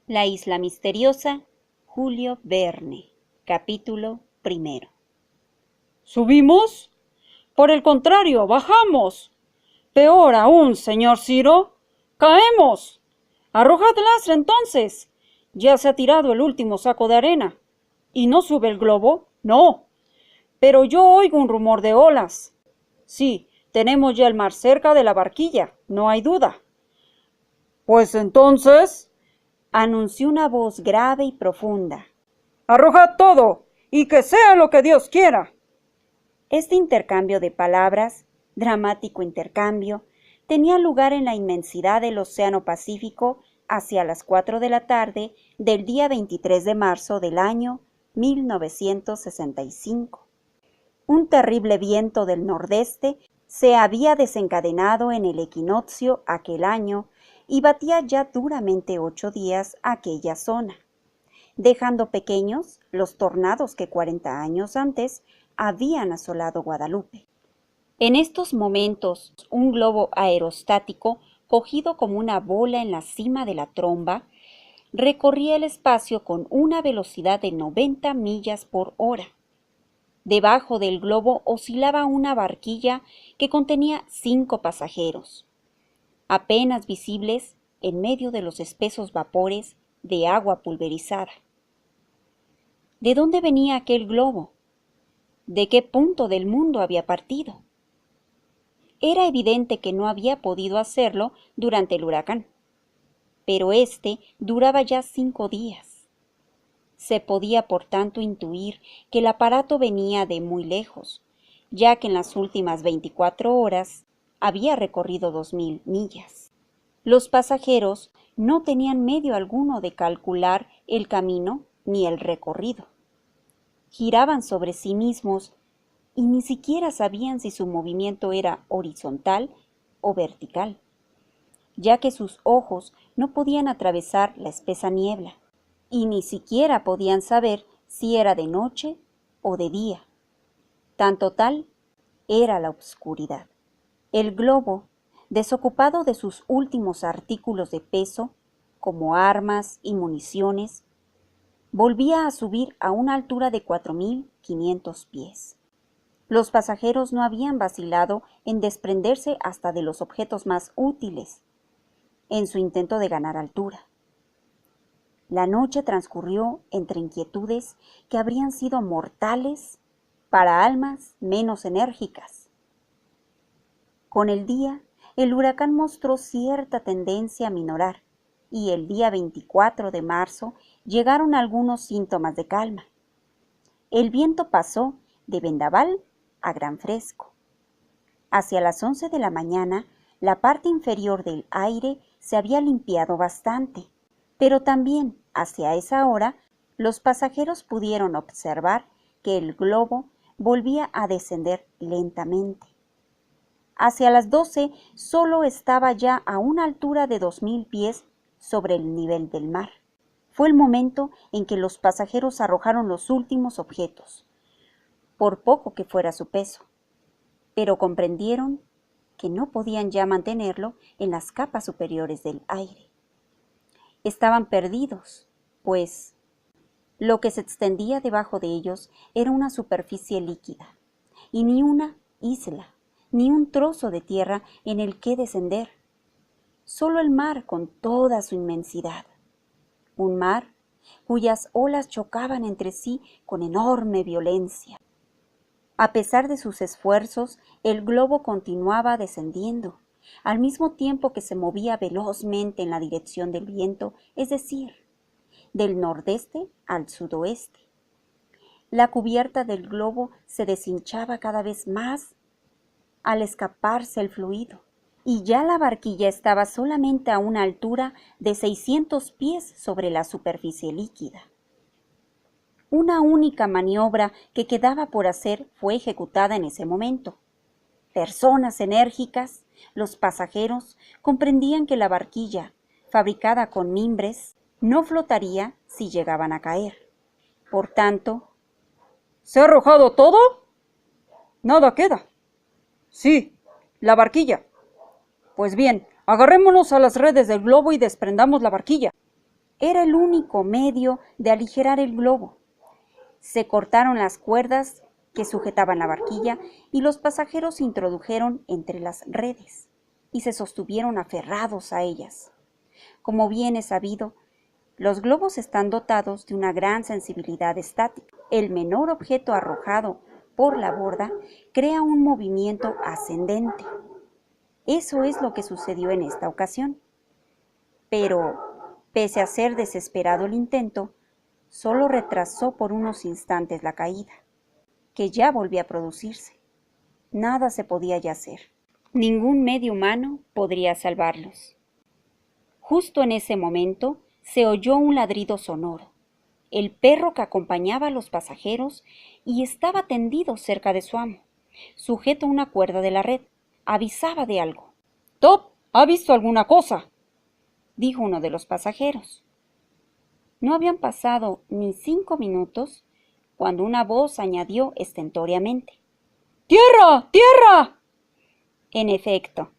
La isla misteriosa, Julio Verne. Capítulo 1. ¿Subimos? Por el contrario, bajamos. Peor aún, señor Ciro, caemos. Arrojad el lastre entonces. Ya se ha tirado el último saco de arena. ¿Y no sube el globo? No. Pero yo oigo un rumor de olas. Sí, tenemos ya el mar cerca de la barquilla, no hay duda. Pues entonces, anunció una voz grave y profunda. arrojad todo, y que sea lo que Dios quiera. Este intercambio de palabras, dramático intercambio, tenía lugar en la inmensidad del Océano Pacífico hacia las 4 de la tarde del día 23 de marzo del año 1965. Un terrible viento del nordeste se había desencadenado en el equinoccio aquel año y batía ya duramente 8 días aquella zona, dejando pequeños los tornados que 40 años antes habían asolado Guadalupe. En estos momentos, un globo aerostático, cogido como una bola en la cima de la tromba, recorría el espacio con una velocidad de 90 millas por hora. Debajo del globo oscilaba una barquilla que contenía 5 pasajeros, apenas visibles en medio de los espesos vapores de agua pulverizada. ¿De dónde venía aquel globo? ¿De qué punto del mundo había partido? Era evidente que no había podido hacerlo durante el huracán, pero este duraba ya 5 días. Se podía, por tanto, intuir que el aparato venía de muy lejos, ya que en las últimas 24 horas había recorrido 2000 millas. Los pasajeros no tenían medio alguno de calcular el camino ni el recorrido. Giraban sobre sí mismos y ni siquiera sabían si su movimiento era horizontal o vertical, ya que sus ojos no podían atravesar la espesa niebla, y ni siquiera podían saber si era de noche o de día. Tanto tal era la oscuridad. El globo, desocupado de sus últimos artículos de peso, como armas y municiones, volvía a subir a una altura de 4.500 pies. Los pasajeros no habían vacilado en desprenderse hasta de los objetos más útiles, en su intento de ganar altura. La noche transcurrió entre inquietudes que habrían sido mortales para almas menos enérgicas. Con el día, el huracán mostró cierta tendencia a minorar, y el día 24 de marzo llegaron algunos síntomas de calma. El viento pasó de vendaval a gran fresco. Hacia las 11 de la mañana, la parte inferior del aire se había limpiado bastante, pero también hacia esa hora los pasajeros pudieron observar que el globo volvía a descender lentamente. Hacia las 12 solo estaba ya a una altura de 2000 pies sobre el nivel del mar. Fue el momento en que los pasajeros arrojaron los últimos objetos, por poco que fuera su peso, pero comprendieron que no podían ya mantenerlo en las capas superiores del aire. Estaban perdidos, pues lo que se extendía debajo de ellos era una superficie líquida, y ni una isla, ni un trozo de tierra en el que descender. Solo el mar con toda su inmensidad. Un mar cuyas olas chocaban entre sí con enorme violencia. A pesar de sus esfuerzos, el globo continuaba descendiendo, al mismo tiempo que se movía velozmente en la dirección del viento, es decir, del nordeste al sudoeste. La cubierta del globo se deshinchaba cada vez más al escaparse el fluido, y ya la barquilla estaba solamente a una altura de 600 pies sobre la superficie líquida. Una única maniobra que quedaba por hacer fue ejecutada en ese momento. Personas enérgicas, los pasajeros, comprendían que la barquilla, fabricada con mimbres, no flotaría si llegaban a caer. Por tanto, ¿se ha arrojado todo? Nada queda. Sí, la barquilla. Pues bien, agarrémonos a las redes del globo y desprendamos la barquilla. Era el único medio de aligerar el globo. Se cortaron las cuerdas que sujetaban la barquilla y los pasajeros se introdujeron entre las redes y se sostuvieron aferrados a ellas. Como bien es sabido, los globos están dotados de una gran sensibilidad estática. El menor objeto arrojado por la borda crea un movimiento ascendente. Eso es lo que sucedió en esta ocasión. Pero, pese a ser desesperado el intento, solo retrasó por unos instantes la caída, que ya volvía a producirse. Nada se podía ya hacer. Ningún medio humano podría salvarlos. Justo en ese momento se oyó un ladrido sonoro. El perro que acompañaba a los pasajeros y estaba tendido cerca de su amo, sujeto a una cuerda de la red, avisaba de algo. «Top, ¿ha visto alguna cosa?», dijo uno de los pasajeros. No habían pasado ni 5 minutos cuando una voz añadió estentóreamente: «¡Tierra! ¡Tierra!». En efecto,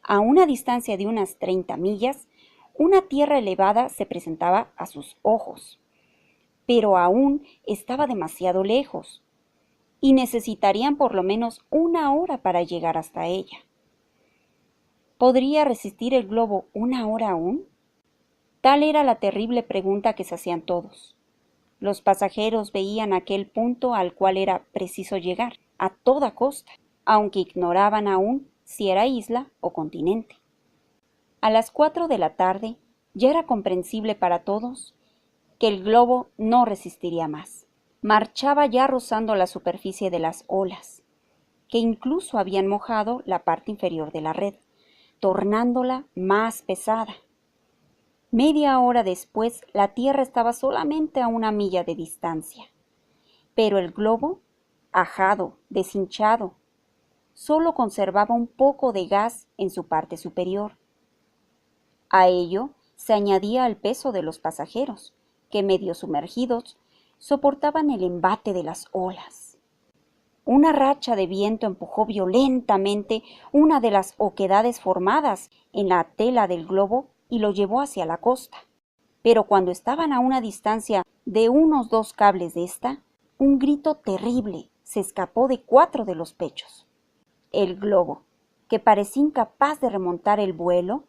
a una distancia de unas 30 millas, una tierra elevada se presentaba a sus ojos, pero aún estaba demasiado lejos y necesitarían por lo menos 1 hora para llegar hasta ella. ¿Podría resistir el globo 1 hora aún? Tal era la terrible pregunta que se hacían todos. Los pasajeros veían aquel punto al cual era preciso llegar, a toda costa, aunque ignoraban aún si era isla o continente. A las 4 de la tarde ya era comprensible para todos que el globo no resistiría más. Marchaba ya rozando la superficie de las olas, que incluso habían mojado la parte inferior de la red, tornándola más pesada. Media hora después, la tierra estaba solamente a 1 milla de distancia, pero el globo, ajado, deshinchado, solo conservaba un poco de gas en su parte superior. A ello se añadía el peso de los pasajeros, que medio sumergidos soportaban el embate de las olas. Una racha de viento empujó violentamente una de las oquedades formadas en la tela del globo y lo llevó hacia la costa. Pero cuando estaban a una distancia de unos 2 cables de esta, un grito terrible se escapó de 4 de los pechos. El globo, que parecía incapaz de remontar el vuelo,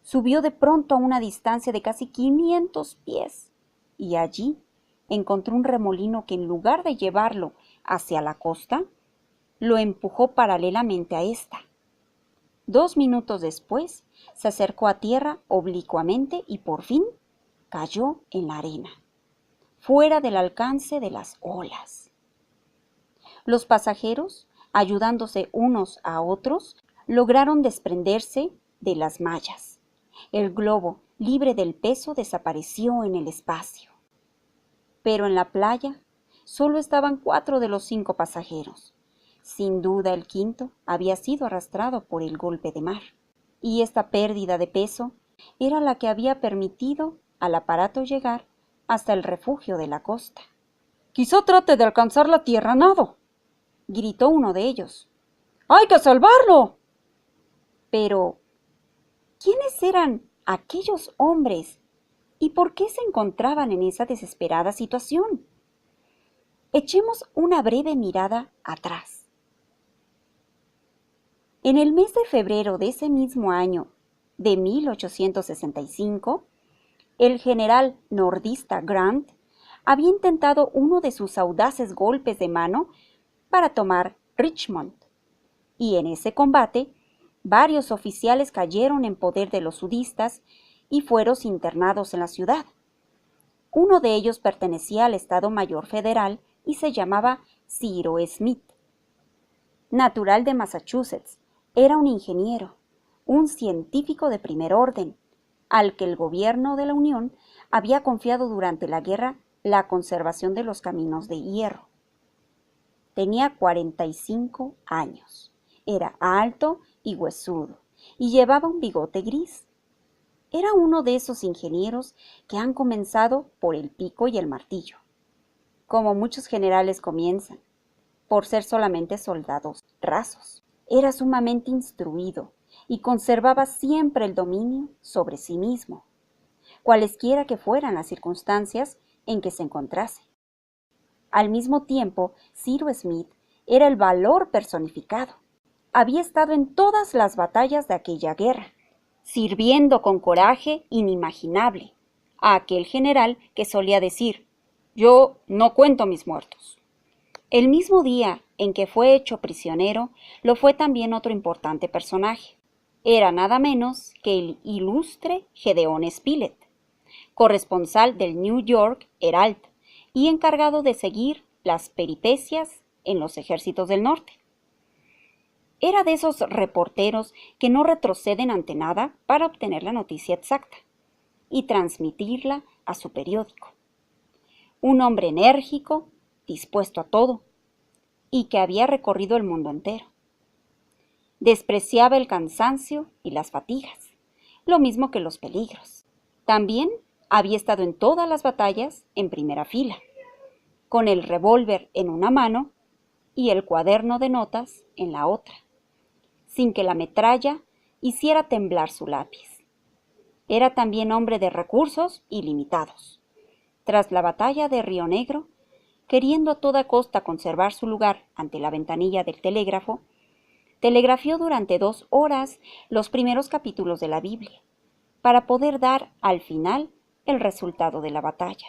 subió de pronto a una distancia de casi 500 pies y allí encontró un remolino que en lugar de llevarlo hacia la costa, lo empujó paralelamente a esta. 2 minutos después se acercó a tierra oblicuamente y por fin cayó en la arena, fuera del alcance de las olas. Los pasajeros, ayudándose unos a otros, lograron desprenderse de las mallas. El globo, libre del peso, desapareció en el espacio. Pero en la playa solo estaban 4 de los 5 pasajeros. Sin duda el quinto había sido arrastrado por el golpe de mar, y esta pérdida de peso era la que había permitido al aparato llegar hasta el refugio de la costa. «Quizá trate de alcanzar la tierra a nado», gritó uno de ellos. «¡Hay que salvarlo!». Pero, ¿quiénes eran aquellos hombres y por qué se encontraban en esa desesperada situación? Echemos una breve mirada atrás. En el mes de febrero de ese mismo año, de 1865, el general nordista Grant había intentado uno de sus audaces golpes de mano para tomar Richmond, y en ese combate varios oficiales cayeron en poder de los sudistas y fueron internados en la ciudad. Uno de ellos pertenecía al Estado Mayor Federal y se llamaba Ciro Smith. Natural de Massachusetts, era un ingeniero, un científico de primer orden, al que el gobierno de la Unión había confiado durante la guerra la conservación de los caminos de hierro. Tenía 45 años, era alto y huesudo, y llevaba un bigote gris. Era uno de esos ingenieros que han comenzado por el pico y el martillo, como muchos generales comienzan, por ser solamente soldados rasos. Era sumamente instruido y conservaba siempre el dominio sobre sí mismo. cualesquiera que fueran las circunstancias en que se encontrase. Al mismo tiempo, Cyrus Smith era el valor personificado. Había estado en todas las batallas de aquella guerra, sirviendo con coraje inimaginable a aquel general que solía decir: «Yo no cuento mis muertos». El mismo día en que fue hecho prisionero, lo fue también otro importante personaje. Era nada menos que el ilustre Gedeón Spilett, corresponsal del New York Herald y encargado de seguir las peripecias en los ejércitos del norte. Era de esos reporteros que no retroceden ante nada para obtener la noticia exacta y transmitirla a su periódico. Un hombre enérgico, dispuesto a todo, y que había recorrido el mundo entero. Despreciaba el cansancio y las fatigas, lo mismo que los peligros. También había estado en todas las batallas en primera fila, con el revólver en una mano y el cuaderno de notas en la otra, sin que la metralla hiciera temblar su lápiz. Era también hombre de recursos ilimitados. Tras la batalla de Río Negro, queriendo a toda costa conservar su lugar ante la ventanilla del telégrafo, telegrafió durante 2 horas los primeros capítulos de la Biblia, para poder dar al final el resultado de la batalla.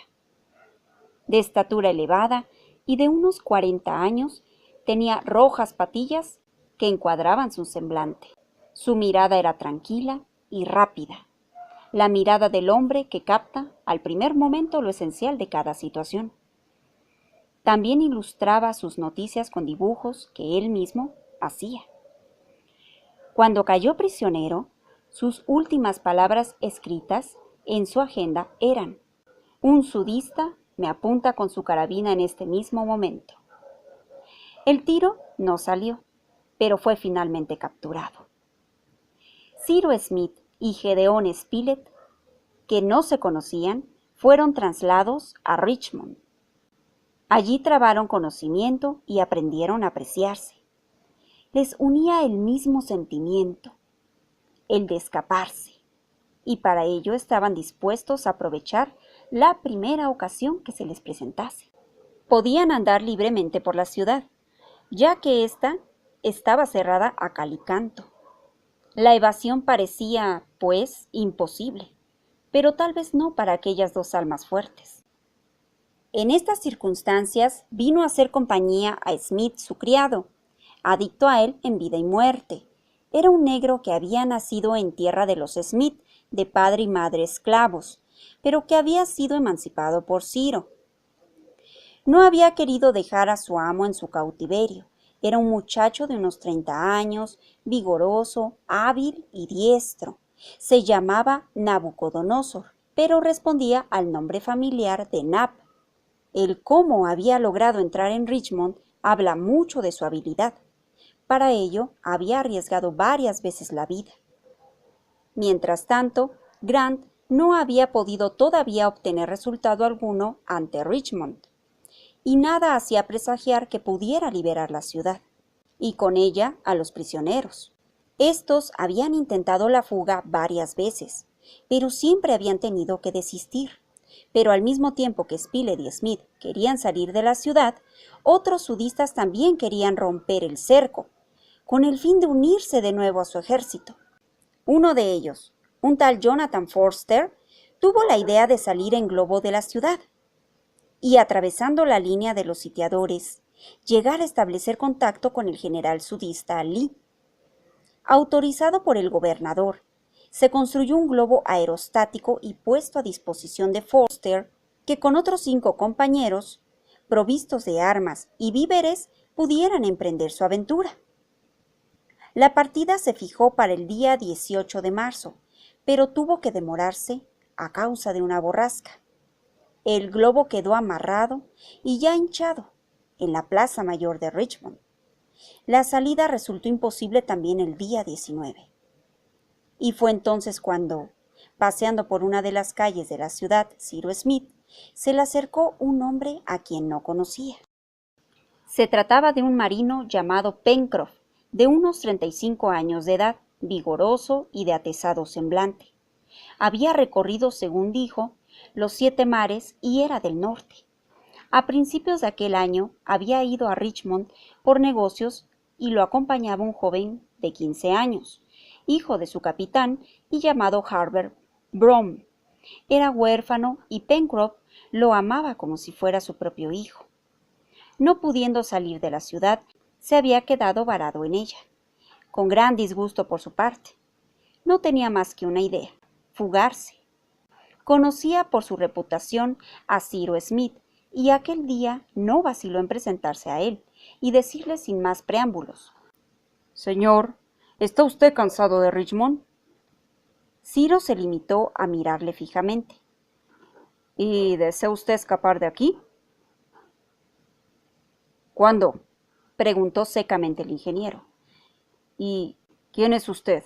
De estatura elevada y de unos 40 años, tenía rojas patillas que encuadraban su semblante. Su mirada era tranquila y rápida, la mirada del hombre que capta al primer momento lo esencial de cada situación. También ilustraba sus noticias con dibujos que él mismo hacía. Cuando cayó prisionero, sus últimas palabras escritas en su agenda eran: «Un sudista me apunta con su carabina en este mismo momento». El tiro no salió, pero fue finalmente capturado. Cyrus Smith y Gedeón Spilett, que no se conocían, fueron trasladados a Richmond. Allí trabaron conocimiento y aprendieron a apreciarse. Les unía el mismo sentimiento, el de escaparse, y para ello estaban dispuestos a aprovechar la primera ocasión que se les presentase. Podían andar libremente por la ciudad, ya que ésta estaba cerrada a cal y canto. La evasión parecía, pues, imposible, pero tal vez no para aquellas 2 almas fuertes. En estas circunstancias vino a hacer compañía a Smith su criado, adicto a él en vida y muerte. Era un negro que había nacido en tierra de los Smith, de padre y madre esclavos, pero que había sido emancipado por Ciro. No había querido dejar a su amo en su cautiverio. Era un muchacho de unos 30 años, vigoroso, hábil y diestro. Se llamaba Nabucodonosor, pero respondía al nombre familiar de Nab. El cómo había logrado entrar en Richmond habla mucho de su habilidad. Para ello, había arriesgado varias veces la vida. Mientras tanto, Grant no había podido todavía obtener resultado alguno ante Richmond, y nada hacía presagiar que pudiera liberar la ciudad, y con ella a los prisioneros. Estos habían intentado la fuga varias veces, pero siempre habían tenido que desistir. Pero al mismo tiempo que Spilett y Smith querían salir de la ciudad, otros sudistas también querían romper el cerco, con el fin de unirse de nuevo a su ejército. Uno de ellos, un tal Jonathan Forster, tuvo la idea de salir en globo de la ciudad y, atravesando la línea de los sitiadores, llegar a establecer contacto con el general sudista Lee. Autorizado por el gobernador, se construyó un globo aerostático y puesto a disposición de Forster, que con otros 5 compañeros, provistos de armas y víveres, pudieran emprender su aventura. La partida se fijó para el día 18 de marzo, pero tuvo que demorarse a causa de una borrasca. El globo quedó amarrado y ya hinchado en la Plaza Mayor de Richmond. La salida resultó imposible también el día 19. Y fue entonces cuando, paseando por una de las calles de la ciudad, Cyrus Smith, se le acercó un hombre a quien no conocía. Se trataba de un marino llamado Pencroff, de unos 35 años de edad, vigoroso y de atezado semblante. había recorrido, según dijo, los 7 mares y era del norte. A principios de aquel año había ido a Richmond por negocios y lo acompañaba un joven de 15 años, hijo de su capitán y llamado Harbert Brom. Era huérfano y Pencroff lo amaba como si fuera su propio hijo. No pudiendo salir de la ciudad, se había quedado varado en ella, con gran disgusto por su parte. No tenía más que una idea: fugarse. Conocía por su reputación a Cyrus Smith, y aquel día no vaciló en presentarse a él y decirle sin más preámbulos: Señor, ¿está usted cansado de Richmond? Cyrus se limitó a mirarle fijamente. ¿Y desea usted escapar de aquí? ¿Cuándo? Preguntó secamente el ingeniero. ¿Y quién es usted?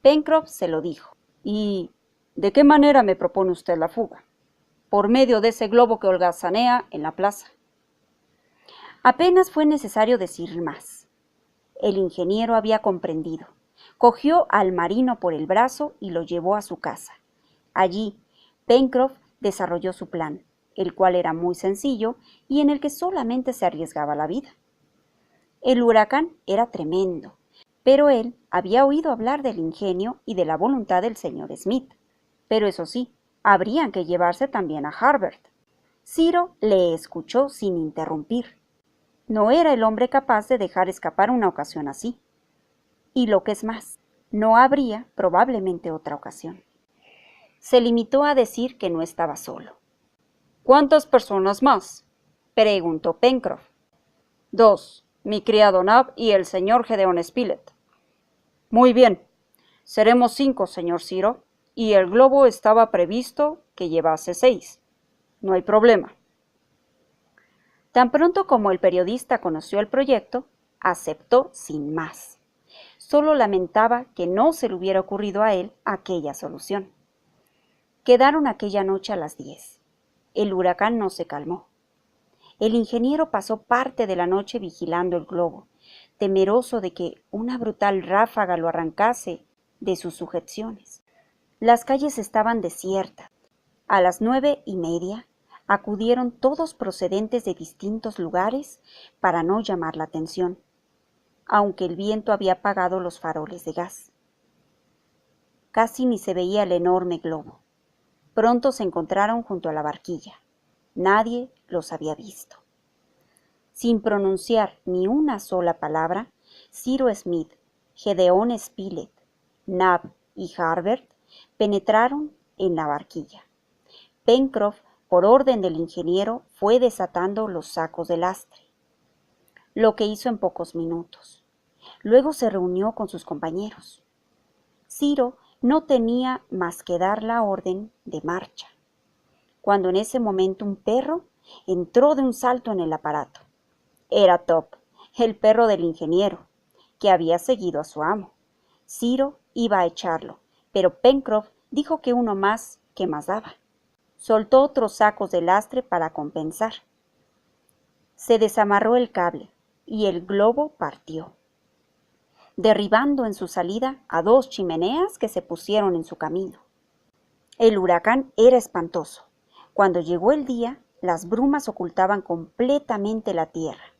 Pencroff se lo dijo. ¿Y de qué manera me propone usted la fuga? Por medio de ese globo que holgazanea en la plaza. Apenas fue necesario decir más. El ingeniero había comprendido. Cogió al marino por el brazo y lo llevó a su casa. Allí, Pencroff desarrolló su plan, el cual era muy sencillo y en el que solamente se arriesgaba la vida. El huracán era tremendo, pero él había oído hablar del ingenio y de la voluntad del señor Smith. Pero eso sí, habrían que llevarse también a Harbert. Cyrus le escuchó sin interrumpir. No era el hombre capaz de dejar escapar una ocasión así. Y lo que es más, no habría probablemente otra ocasión. Se limitó a decir que no estaba solo. ¿Cuántas personas más? Preguntó Pencroff. 2, mi criado Nab y el señor Gedeón Spilett. Muy bien, seremos 5, señor Cyrus, y el globo estaba previsto que llevase 6. No hay problema. Tan pronto como el periodista conoció el proyecto, aceptó sin más. Solo lamentaba que no se le hubiera ocurrido a él aquella solución. Quedaron aquella noche a las 10. El huracán no se calmó. El ingeniero pasó parte de la noche vigilando el globo, temeroso de que una brutal ráfaga lo arrancase de sus sujeciones. Las calles estaban desiertas. A las 9:30 acudieron todos procedentes de distintos lugares para no llamar la atención, aunque el viento había apagado los faroles de gas. Casi ni se veía el enorme globo. Pronto se encontraron junto a la barquilla. Nadie los había visto. Sin pronunciar ni una sola palabra, Cyrus Smith, Gedeón Spilett, Nab y Harbert penetraron en la barquilla. Pencroff, por orden del ingeniero, fue desatando los sacos de lastre, lo que hizo en pocos minutos. Luego se reunió con sus compañeros. Cyrus no tenía más que dar la orden de marcha, cuando en ese momento un perro entró de un salto en el aparato. Era Top, el perro del ingeniero, que había seguido a su amo. Cyrus iba a echarlo, pero Pencroff dijo que uno más, ¿qué más daba? Soltó otros sacos de lastre para compensar. Se desamarró el cable y el globo partió, derribando en su salida a 2 chimeneas que se pusieron en su camino. El huracán era espantoso. Cuando llegó el día, las brumas ocultaban completamente la tierra,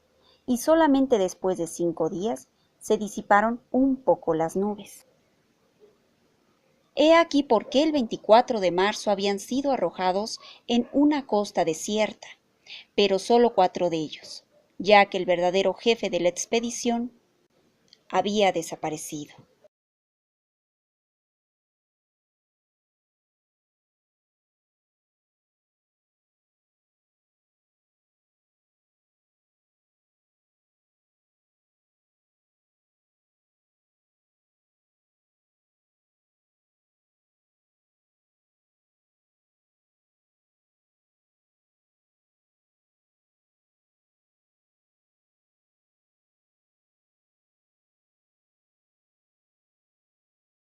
y solamente después de 5 días se disiparon un poco las nubes. He aquí por qué el 24 de marzo habían sido arrojados en una costa desierta, pero solo 4 de ellos, ya que el verdadero jefe de la expedición había desaparecido.